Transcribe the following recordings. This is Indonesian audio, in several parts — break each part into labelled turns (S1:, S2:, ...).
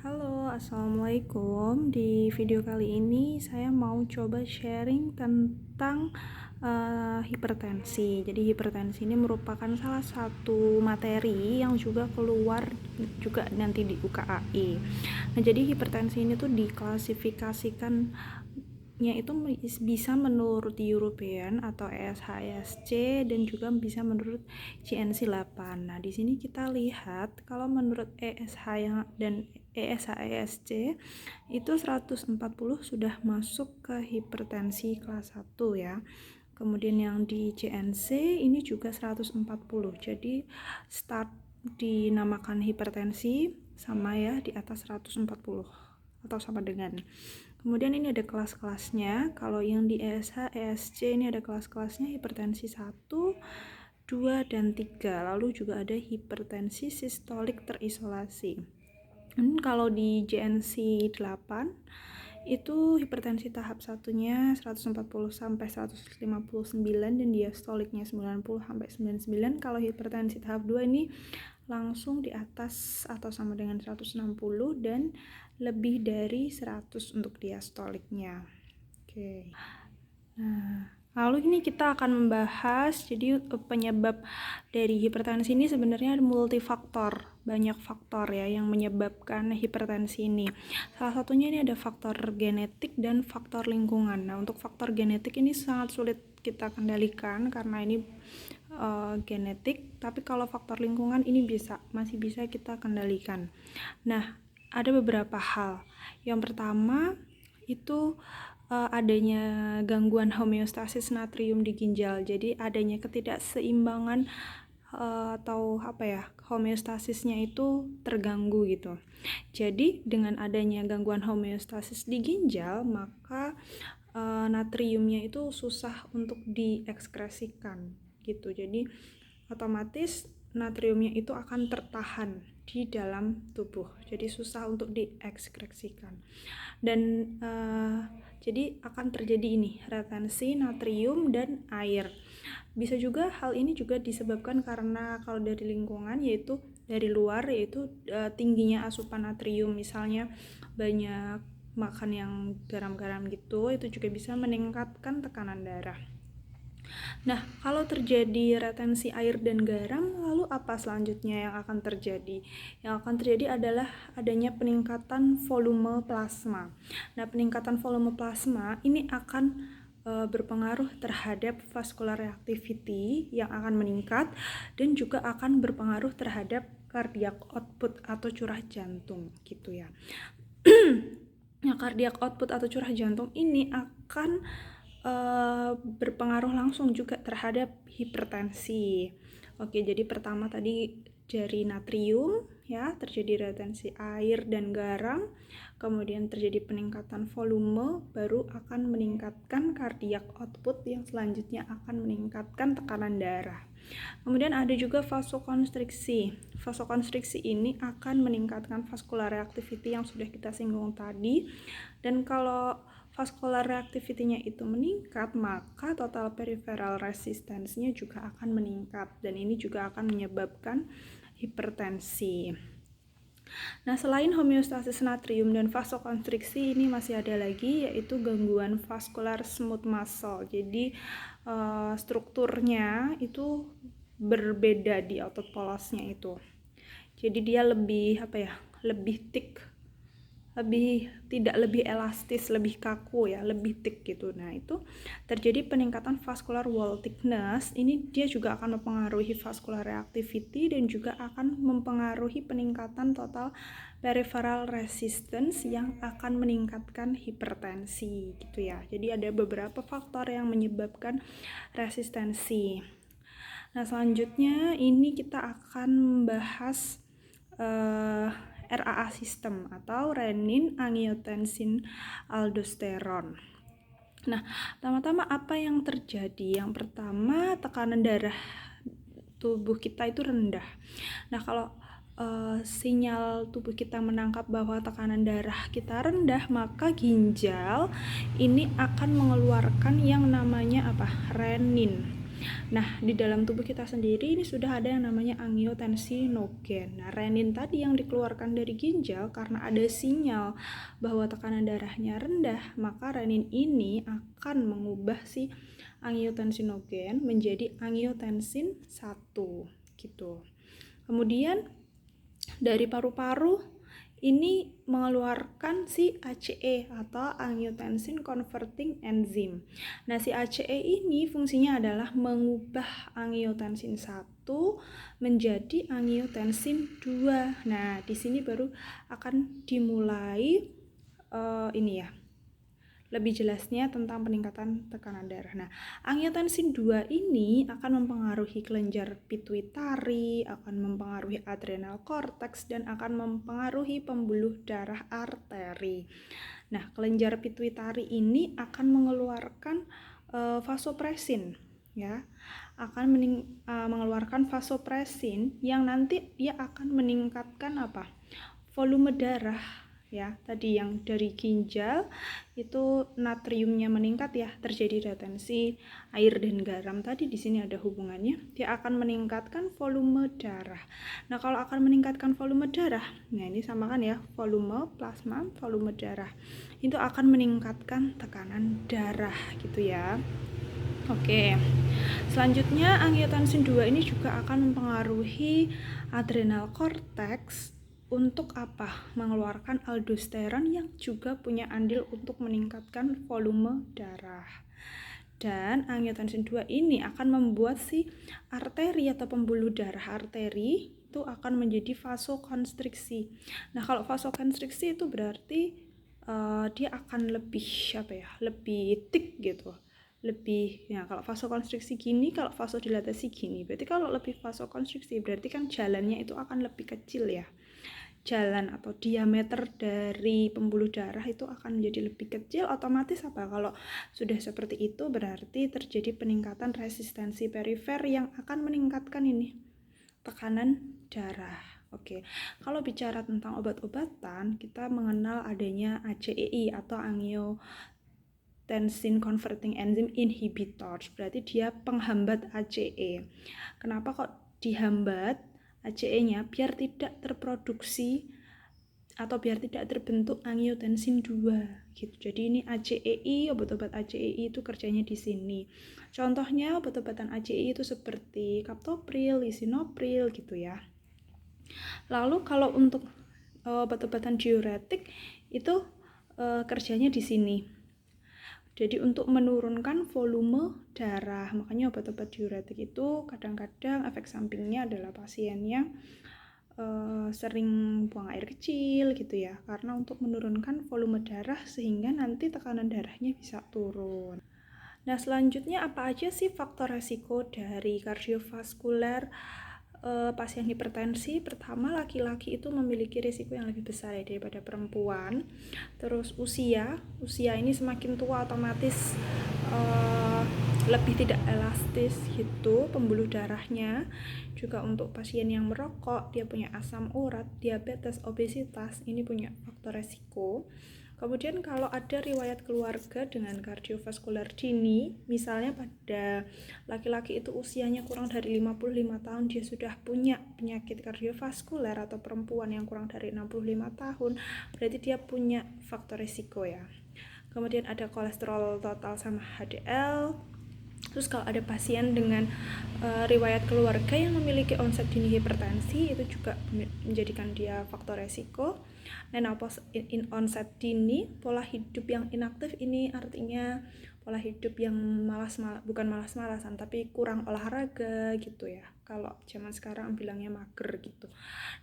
S1: Halo, assalamualaikum. Di video kali ini saya mau coba sharing tentang hipertensi. Jadi hipertensi ini merupakan salah satu materi yang juga keluar juga nanti di UKAI. Nah, jadi hipertensi ini tuh diklasifikasikan itu bisa menurut European atau ESH-ESC dan juga bisa menurut GNC 8. Nah, di sini kita lihat kalau menurut ESH dan ESH-ESC itu 140 sudah masuk ke hipertensi kelas 1 ya. Kemudian yang di GNC ini juga 140. Jadi start dinamakan hipertensi sama ya, di atas 140 atau sama dengan. Kemudian ini ada kelas-kelasnya. Kalau yang di ESH, ESC ini ada kelas-kelasnya hipertensi 1, 2, dan 3. Lalu juga ada hipertensi sistolik terisolasi. Kalau di GNC 8 itu hipertensi tahap satunya 140 sampai 159 dan diastoliknya 90 sampai 99. Kalau hipertensi tahap 2 ini langsung di atas atau sama dengan 160 dan lebih dari 100 untuk diastoliknya. Oke. Nah, lalu ini kita akan membahas jadi penyebab dari hipertensi ini sebenarnya ada multifaktor, banyak faktor ya yang menyebabkan hipertensi ini. Salah satunya ini ada faktor genetik dan faktor lingkungan. Nah, untuk faktor genetik ini sangat sulit kita kendalikan karena ini genetik, tapi kalau faktor lingkungan ini masih bisa kita kendalikan. Nah, ada beberapa hal. Yang pertama itu adanya gangguan homeostasis natrium di ginjal. Jadi adanya ketidakseimbangan atau homeostasisnya itu terganggu gitu. Jadi dengan adanya gangguan homeostasis di ginjal, maka natriumnya itu susah untuk diekskresikan gitu. Jadi otomatis natriumnya itu akan tertahan di dalam tubuh. Jadi susah untuk diekskresikan. Dan jadi akan terjadi ini retensi natrium dan air. Bisa juga hal ini juga disebabkan karena kalau dari lingkungan yaitu dari luar yaitu tingginya asupan natrium, misalnya banyak makan yang garam-garam gitu, itu juga bisa meningkatkan tekanan darah. Nah, kalau terjadi retensi air dan garam, lalu apa selanjutnya yang akan terjadi? Yang akan terjadi adalah adanya peningkatan volume plasma. Nah, peningkatan volume plasma ini akan berpengaruh terhadap vascular reactivity yang akan meningkat dan juga akan berpengaruh terhadap cardiac output atau curah jantung gitu ya. Nah, cardiac output atau curah jantung ini akan berpengaruh langsung juga terhadap hipertensi. Oke, jadi pertama tadi dari natrium ya, terjadi retensi air dan garam, kemudian terjadi peningkatan volume, baru akan meningkatkan cardiac output yang selanjutnya akan meningkatkan tekanan darah. Kemudian ada juga vasokonstriksi. Vasokonstriksi ini akan meningkatkan vascular reactivity yang sudah kita singgung tadi. Dan kalau vascular reactivity-nya itu meningkat, maka total peripheral resistance-nya juga akan meningkat. Dan ini juga akan menyebabkan hipertensi. Nah, selain homeostasis natrium dan vasokonstriksi, ini masih ada lagi yaitu gangguan vascular smooth muscle. Jadi strukturnya itu berbeda di otot polosnya itu. Jadi dia lebih lebih thick, tidak lebih elastis, lebih kaku ya, lebih thick gitu. Nah, itu terjadi peningkatan vascular wall thickness. Ini dia juga akan mempengaruhi vascular reactivity dan juga akan mempengaruhi peningkatan total peripheral resistance yang akan meningkatkan hipertensi gitu ya. Jadi ada beberapa faktor yang menyebabkan resistensi. Nah, selanjutnya ini kita akan membahas RAA system atau renin angiotensin aldosteron. Nah, pertama-tama apa yang terjadi? Yang pertama, tekanan darah tubuh kita itu rendah. Nah, kalau sinyal tubuh kita menangkap bahwa tekanan darah kita rendah, maka ginjal ini akan mengeluarkan yang namanya renin. Nah, di dalam tubuh kita sendiri ini sudah ada yang namanya angiotensinogen. Nah, renin tadi yang dikeluarkan dari ginjal karena ada sinyal bahwa tekanan darahnya rendah, maka renin ini akan mengubah si angiotensinogen menjadi angiotensin 1 gitu. Kemudian dari paru-paru ini mengeluarkan si ACE atau angiotensin converting enzyme. Nah, si ACE ini fungsinya adalah mengubah angiotensin 1 menjadi angiotensin 2. Nah, di sini baru akan dimulai lebih jelasnya tentang peningkatan tekanan darah. Nah, angiotensin 2 ini akan mempengaruhi kelenjar pituitari, akan mempengaruhi adrenal cortex, dan akan mempengaruhi pembuluh darah arteri. Nah, kelenjar pituitari ini akan mengeluarkan vasopresin, ya, akan mengeluarkan vasopresin yang nanti dia akan meningkatkan volume darah, ya. Tadi yang dari ginjal itu natriumnya meningkat, ya, terjadi retensi air dan garam. Tadi di sini ada hubungannya, dia akan meningkatkan volume darah. Nah, kalau akan meningkatkan volume darah, nah ini samakan ya, volume plasma, volume darah itu akan meningkatkan tekanan darah gitu ya. Oke, selanjutnya angiotensin 2 ini juga akan mempengaruhi adrenal cortex untuk mengeluarkan aldosteron yang juga punya andil untuk meningkatkan volume darah. Dan angiotensin 2 ini akan membuat si arteri atau pembuluh darah arteri itu akan menjadi vasokonstriksi. Nah, kalau vasokonstriksi itu berarti dia akan lebih lebih thick gitu. Kalau vasokonstriksi gini, kalau vasodilatasi gini. Berarti kalau lebih vasokonstriksi berarti kan jalannya itu akan lebih kecil, ya. Jalan atau diameter dari pembuluh darah itu akan menjadi lebih kecil. Otomatis kalau sudah seperti itu berarti terjadi peningkatan resistensi perifer yang akan meningkatkan tekanan darah. Oke, kalau bicara tentang obat-obatan, kita mengenal adanya ACEI atau angiotensin converting enzyme inhibitors. Berarti dia penghambat ACE. Kenapa kok dihambat ACE-nya? Biar tidak terproduksi atau biar tidak terbentuk angiotensin 2 gitu. Jadi ini ACEI, obat-obat ACEI itu kerjanya di sini. Contohnya obat-obatan ACEI itu seperti captopril, lisinopril gitu ya. Lalu kalau untuk obat-obatan diuretik itu kerjanya di sini. Jadi untuk menurunkan volume darah, makanya obat-obat diuretik itu kadang-kadang efek sampingnya adalah pasiennya sering buang air kecil gitu ya, karena untuk menurunkan volume darah sehingga nanti tekanan darahnya bisa turun. Nah, selanjutnya apa aja sih faktor resiko dari kardiovaskuler pasien hipertensi? Pertama, laki-laki itu memiliki risiko yang lebih besar ya daripada perempuan. Terus usia ini semakin tua otomatis lebih tidak elastis gitu pembuluh darahnya. Juga untuk pasien yang merokok, dia punya asam urat, diabetes, obesitas, ini punya faktor resiko. Kemudian kalau ada riwayat keluarga dengan kardiovaskuler dini, misalnya pada laki-laki itu usianya kurang dari 55 tahun, dia sudah punya penyakit kardiovaskuler, atau perempuan yang kurang dari 65 tahun, berarti dia punya faktor risiko ya. Kemudian ada kolesterol total sama HDL. Terus kalau ada pasien dengan riwayat keluarga yang memiliki onset dini hipertensi, itu juga menjadikan dia faktor resiko. Menopause in onset dini, pola hidup yang inaktif ini artinya pola hidup yang bukan malas-malasan tapi kurang olahraga gitu ya. Kalau zaman sekarang bilangnya mager gitu.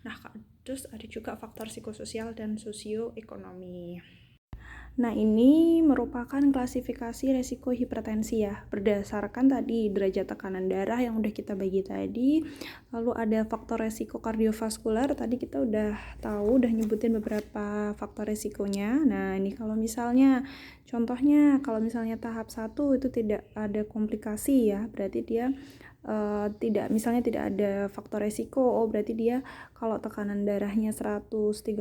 S1: Nah, terus ada juga faktor psikososial dan sosioekonomi. Nah, ini merupakan klasifikasi resiko hipertensi ya, berdasarkan tadi derajat tekanan darah yang udah kita bagi tadi. Lalu ada faktor resiko kardiovaskuler, tadi kita udah nyebutin beberapa faktor resikonya. Nah, ini kalau misalnya contohnya kalau misalnya tahap 1 itu tidak ada komplikasi ya, berarti dia misalnya tidak ada faktor resiko, oh berarti dia kalau tekanan darahnya 130/80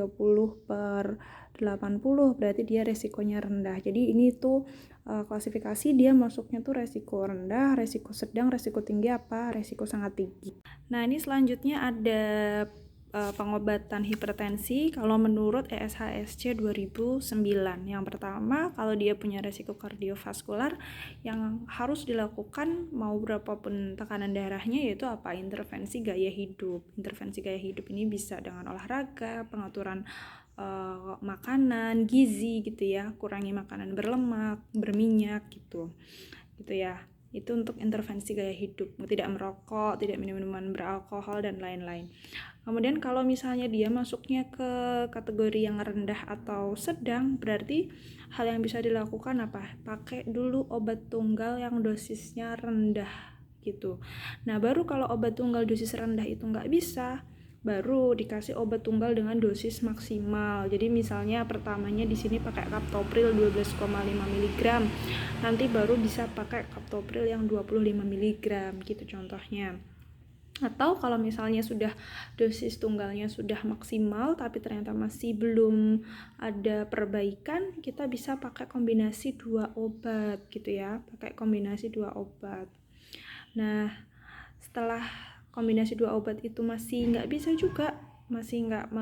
S1: berarti dia resikonya rendah. Jadi ini tuh klasifikasi dia masuknya tuh resiko rendah, resiko sedang, resiko tinggi, apa resiko sangat tinggi. Nah ini selanjutnya ada pengobatan hipertensi kalau menurut ESHSC 2009. Yang pertama, kalau dia punya resiko kardiovaskular, yang harus dilakukan mau berapapun tekanan darahnya yaitu apa? Intervensi gaya hidup. Intervensi gaya hidup ini bisa dengan olahraga, pengaturan makanan, gizi gitu ya, kurangi makanan berlemak, berminyak gitu ya. Itu untuk intervensi gaya hidup, tidak merokok, tidak minum minuman beralkohol dan lain-lain. Kemudian kalau misalnya dia masuknya ke kategori yang rendah atau sedang, berarti hal yang bisa dilakukan apa? Pakai dulu obat tunggal yang dosisnya rendah gitu. Nah baru kalau obat tunggal dosis rendah itu nggak bisa, baru dikasih obat tunggal dengan dosis maksimal. Jadi misalnya pertamanya di sini pakai captopril 12,5 mg, nanti baru bisa pakai captopril yang 25 mg gitu contohnya. Atau kalau misalnya sudah dosis tunggalnya sudah maksimal tapi ternyata masih belum ada perbaikan, kita bisa pakai kombinasi 2 obat gitu ya, pakai kombinasi 2 obat. Nah setelah kombinasi 2 obat itu masih nggak bisa juga, masih nggak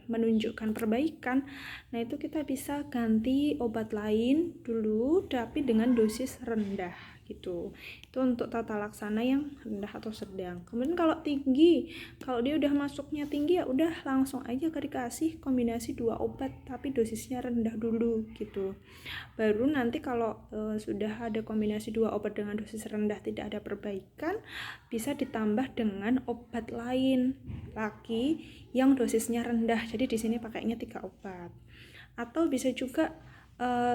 S1: menunjukkan perbaikan, nah itu kita bisa ganti obat lain dulu tapi dengan dosis rendah gitu. Itu untuk tata laksana yang rendah atau sedang. Kemudian kalau tinggi, kalau dia udah masuknya tinggi ya udah langsung aja dikasih kombinasi 2 obat tapi dosisnya rendah dulu gitu. Baru nanti kalau sudah ada kombinasi 2 obat dengan dosis rendah tidak ada perbaikan, bisa ditambah dengan obat lain lagi yang dosisnya rendah. Jadi di sini pakainya 3 obat. Atau bisa juga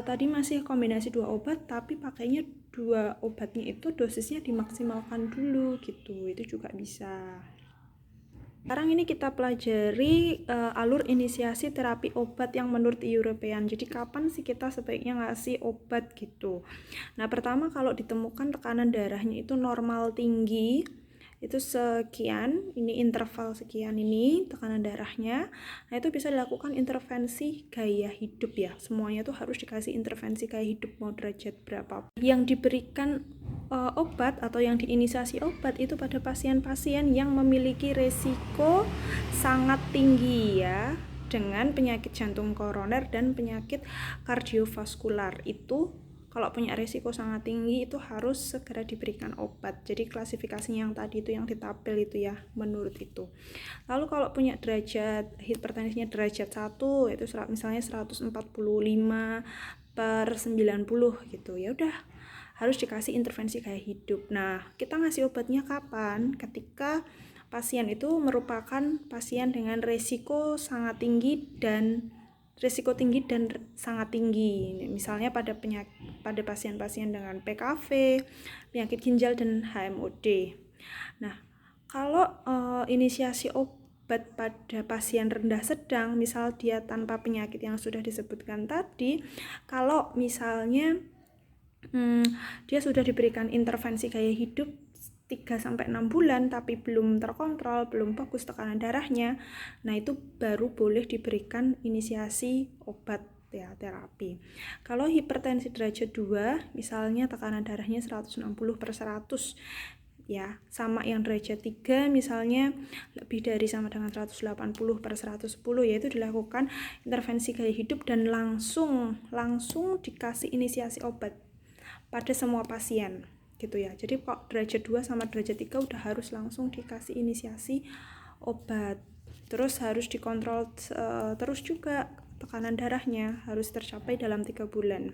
S1: tadi masih kombinasi 2 obat tapi pakainya 2 obatnya itu dosisnya dimaksimalkan dulu gitu. Itu juga bisa. Sekarang ini kita pelajari alur inisiasi terapi obat yang menurut European. Jadi kapan sih kita sebaiknya ngasih obat gitu. Nah pertama kalau ditemukan tekanan darahnya itu normal tinggi, itu sekian, ini interval sekian ini tekanan darahnya. Nah itu bisa dilakukan intervensi gaya hidup ya. Semuanya tuh harus dikasih intervensi gaya hidup mau derajat berapa. Yang diberikan obat atau yang diinisiasi obat itu pada pasien-pasien yang memiliki resiko sangat tinggi ya, dengan penyakit jantung koroner dan penyakit kardiovaskular. Itu kalau punya resiko sangat tinggi itu harus segera diberikan obat. Jadi klasifikasinya yang tadi itu yang di tabel itu ya, menurut itu. Lalu kalau punya derajat hipertensinya derajat 1 itu misalnya 145/90 gitu, ya udah harus dikasih intervensi gaya hidup. Nah kita ngasih obatnya kapan? Ketika pasien itu merupakan pasien dengan resiko sangat tinggi dan sangat tinggi. Misalnya pada pasien-pasien dengan PKV, penyakit ginjal dan HMOD. Nah, kalau inisiasi obat pada pasien rendah sedang, misal dia tanpa penyakit yang sudah disebutkan tadi, kalau misalnya dia sudah diberikan intervensi gaya hidup 3-6 bulan tapi belum terkontrol, belum bagus tekanan darahnya, nah itu baru boleh diberikan inisiasi obat ya, terapi. Kalau hipertensi derajat 2 misalnya tekanan darahnya 160/100 ya, sama yang derajat 3 misalnya lebih dari sama dengan 180/110, yaitu dilakukan intervensi gaya hidup dan langsung dikasih inisiasi obat pada semua pasien gitu ya. Jadi kok derajat 2 sama derajat 3 udah harus langsung dikasih inisiasi obat. Terus harus dikontrol terus juga tekanan darahnya harus tercapai dalam 3 bulan.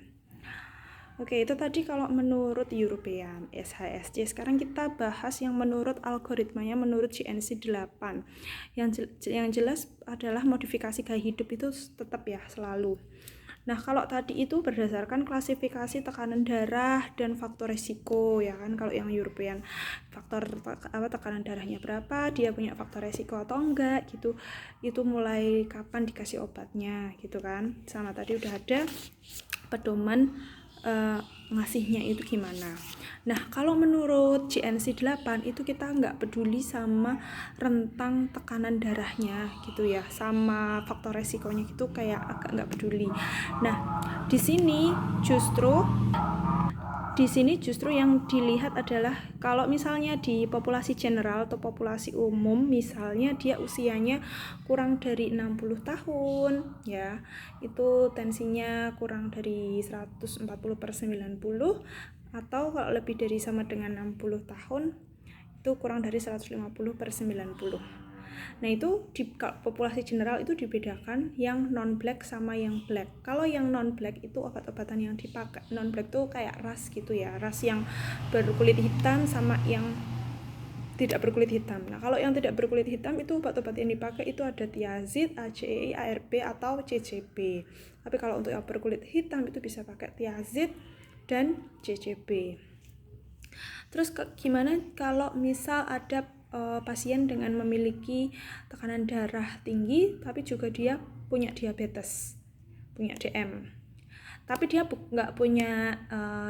S1: Oke, itu tadi kalau menurut European SHSC. Sekarang kita bahas yang menurut algoritmanya menurut GNC 8. Yang jelas adalah modifikasi gaya hidup itu tetap ya selalu. Nah, kalau tadi itu berdasarkan klasifikasi tekanan darah dan faktor resiko ya kan. Kalau yang European faktor tekanan darahnya berapa, dia punya faktor resiko atau enggak gitu. Itu mulai kapan dikasih obatnya gitu kan. Sama tadi udah ada pedoman ngasihnya itu gimana. Nah, kalau menurut GNC 8 itu kita nggak peduli sama rentang tekanan darahnya gitu ya, sama faktor resikonya gitu kayak agak nggak peduli. Nah, di sini justru yang dilihat adalah kalau misalnya di populasi general atau populasi umum, misalnya dia usianya kurang dari 60 tahun ya, itu tensinya kurang dari 140/90, atau kalau lebih dari sama dengan 60 tahun itu kurang dari 150/90. Nah, itu di populasi general itu dibedakan yang non black sama yang black. Kalau yang non black itu obat-obatan yang dipakai non black tuh kayak ras gitu ya, ras yang berkulit hitam sama yang tidak berkulit hitam. Nah, kalau yang tidak berkulit hitam itu obat-obat yang dipakai itu ada thiazid, ACEI, ARB atau CCB. Tapi kalau untuk yang berkulit hitam itu bisa pakai thiazid dan CCB. Terus gimana kalau misal ada pasien dengan memiliki tekanan darah tinggi tapi juga dia punya diabetes, punya DM, tapi dia nggak punya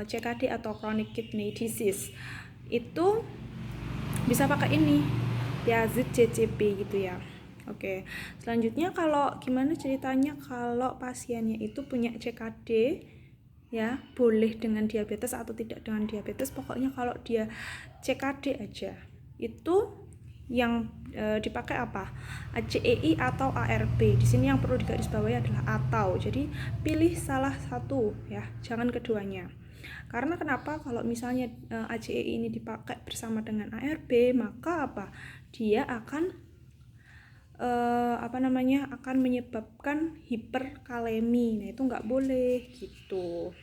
S1: CKD atau chronic kidney disease, itu bisa pakai ini thiazid CCB gitu ya. Oke, selanjutnya kalau gimana ceritanya kalau pasiennya itu punya CKD ya, boleh dengan diabetes atau tidak dengan diabetes, pokoknya kalau dia CKD aja itu yang dipakai apa? ACEI atau ARB. Di sini yang perlu digarisbawahi adalah atau. Jadi pilih salah satu ya, jangan keduanya. Karena kenapa? Kalau misalnya ACEI ini dipakai bersama dengan ARB, maka apa? Dia akan akan menyebabkan hiperkalemi. Nah, itu nggak boleh gitu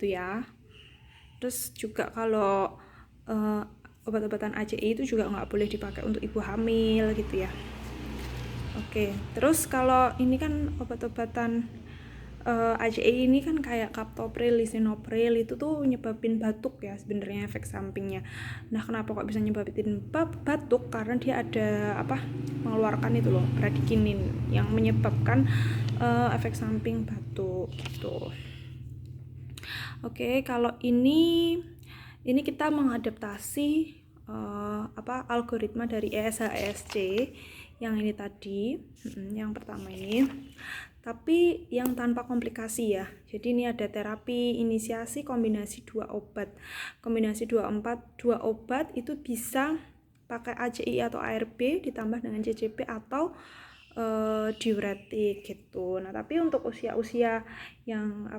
S1: ya. Terus juga kalau obat-obatan ACEI itu juga nggak boleh dipakai untuk ibu hamil gitu ya. Oke, terus kalau ini kan obat-obatan ACEI ini kan kayak captopril, lisinopril, itu tuh nyebabin batuk ya sebenarnya efek sampingnya. Nah, kenapa kok bisa nyebabin batuk? Karena dia ada mengeluarkan itu loh, bradikinin yang menyebabkan efek samping batuk gitu. Oke, kalau ini kita mengadaptasi algoritma dari ESHESC yang ini tadi, yang pertama ini, tapi yang tanpa komplikasi ya. Jadi ini ada terapi inisiasi kombinasi 2 obat. Kombinasi 2 obat itu bisa pakai ACI atau ARB ditambah dengan CCB atau diuretik gitu. Nah, tapi untuk usia-usia yang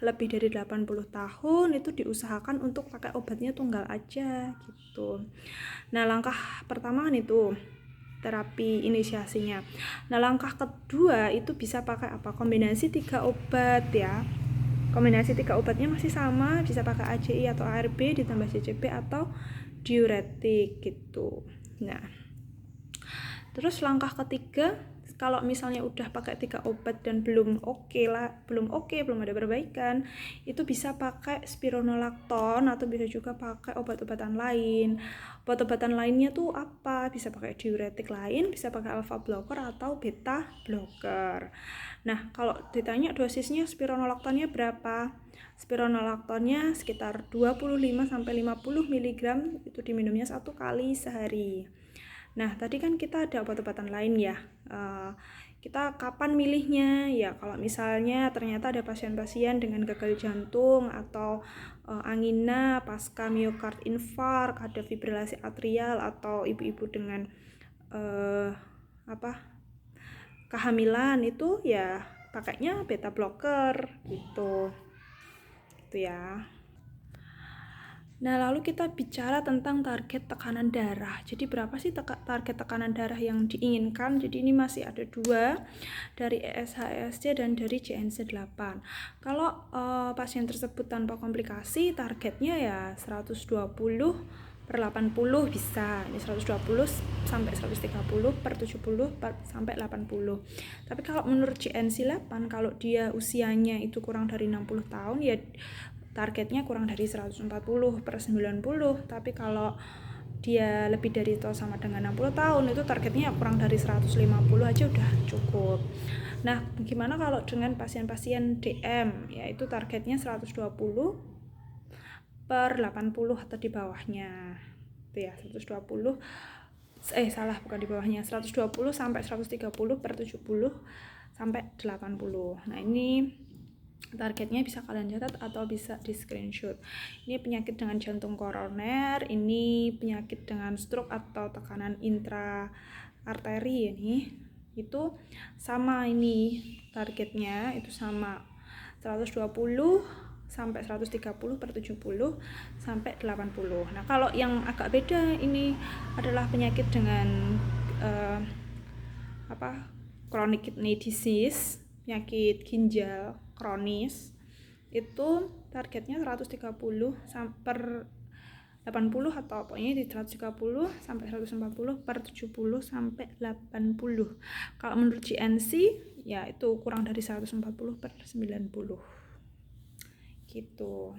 S1: lebih dari 80 tahun itu diusahakan untuk pakai obatnya tunggal aja gitu. Nah, langkah pertama kan itu terapi inisiasinya. Nah, langkah kedua itu bisa pakai kombinasi 3 obat ya. Kombinasi 3 obatnya masih sama, bisa pakai ACI atau ARB ditambah CCB atau diuretik gitu. Nah, terus langkah ketiga, kalau misalnya udah pakai 3 obat dan belum ada perbaikan, itu bisa pakai spironolakton atau bisa juga pakai obat-obatan lain. Obat-obatan lainnya tuh apa? Bisa pakai diuretik lain, bisa pakai alpha blocker atau beta blocker. Nah, kalau ditanya dosisnya spironolaktonnya berapa? Spironolaktonnya sekitar 25-50 mg, itu diminumnya 1 kali sehari. Nah, tadi kan kita ada obat-obatan lain ya. Kita kapan milihnya? Ya, kalau misalnya ternyata ada pasien-pasien dengan gagal jantung atau angina pasca miokard infark, ada fibrilasi atrial, atau ibu-ibu dengan kehamilan, itu ya pakainya beta blocker gitu ya. Nah, lalu kita bicara tentang target tekanan darah. Jadi berapa sih target tekanan darah yang diinginkan? Jadi ini masih ada 2, dari ESHESC dan dari GNC 8. Kalau pasien tersebut tanpa komplikasi, targetnya ya 120/80 bisa. Ini 120 sampai 130 per 70 sampai 80. Tapi kalau menurut GNC 8, kalau dia usianya itu kurang dari 60 tahun ya targetnya kurang dari 140/90. Tapi kalau dia lebih dari atau sama dengan 60 tahun itu targetnya kurang dari 150 aja udah cukup. Nah, gimana kalau dengan pasien-pasien DM, yaitu targetnya 120 per 80 atau di bawahnya. Itu ya, 120 salah, bukan di bawahnya, 120 sampai 130 per 70 sampai 80. Nah, ini targetnya bisa kalian catat atau bisa di screenshot. Ini penyakit dengan jantung koroner, ini penyakit dengan stroke atau tekanan intra arteri ini. Itu sama, ini targetnya itu sama 120 sampai 130 per 70 sampai 80. Nah, kalau yang agak beda ini adalah penyakit dengan chronic kidney disease, penyakit ginjal kronis. Itu targetnya 130 per 80 atau pokoknya di 130 sampai 140 per 70 sampai 80. Kalau menurut GNC ya itu kurang dari 140 per 90 gitu.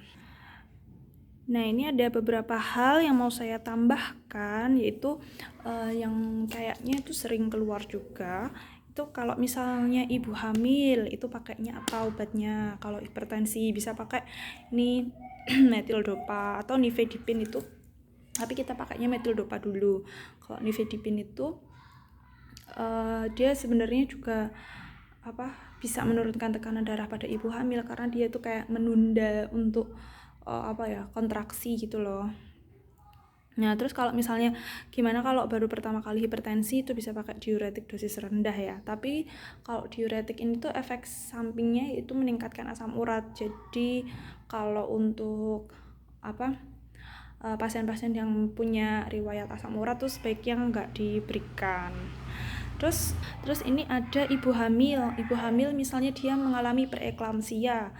S1: Nah, ini ada beberapa hal yang mau saya tambahkan, yaitu yang kayaknya itu sering keluar juga. Itu kalau misalnya ibu hamil itu pakainya apa obatnya. Kalau hipertensi bisa pakai ini metildopa atau nifedipin itu, tapi kita pakainya metildopa dulu. Kalau nifedipin itu dia sebenarnya juga bisa menurunkan tekanan darah pada ibu hamil, karena dia tuh kayak menunda untuk kontraksi gitu loh. Nah, terus kalau misalnya gimana kalau baru pertama kali hipertensi, itu bisa pakai diuretik dosis rendah ya. Tapi kalau diuretik ini tuh efek sampingnya itu meningkatkan asam urat. Jadi kalau untuk pasien-pasien yang punya riwayat asam urat tuh sebaiknya nggak diberikan. Terus ini ada ibu hamil misalnya dia mengalami preeklamsia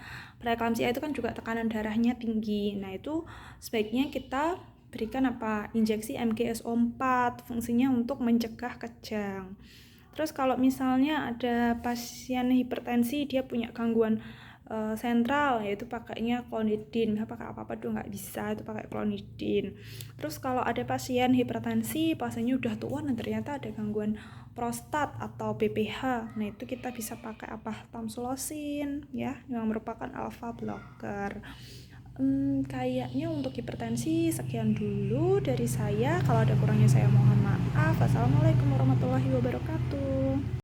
S1: itu kan juga tekanan darahnya tinggi. Nah, itu sebaiknya kita berikan injeksi MGSO4, fungsinya untuk mencegah kejang. Terus kalau misalnya ada pasien hipertensi, dia punya gangguan sentral, yaitu pakainya klonidin. Nggak pakai apa-apa tuh nggak bisa, itu pakai klonidin. Terus kalau ada pasien hipertensi, pasiennya udah tua dan ternyata ada gangguan prostat atau BPH, nah itu kita bisa pakai tamsulosin ya, yang merupakan alpha blocker. Kayaknya untuk hipertensi sekian dulu dari saya. Kalau ada kurangnya saya mohon maaf. Wassalamualaikum warahmatullahi wabarakatuh.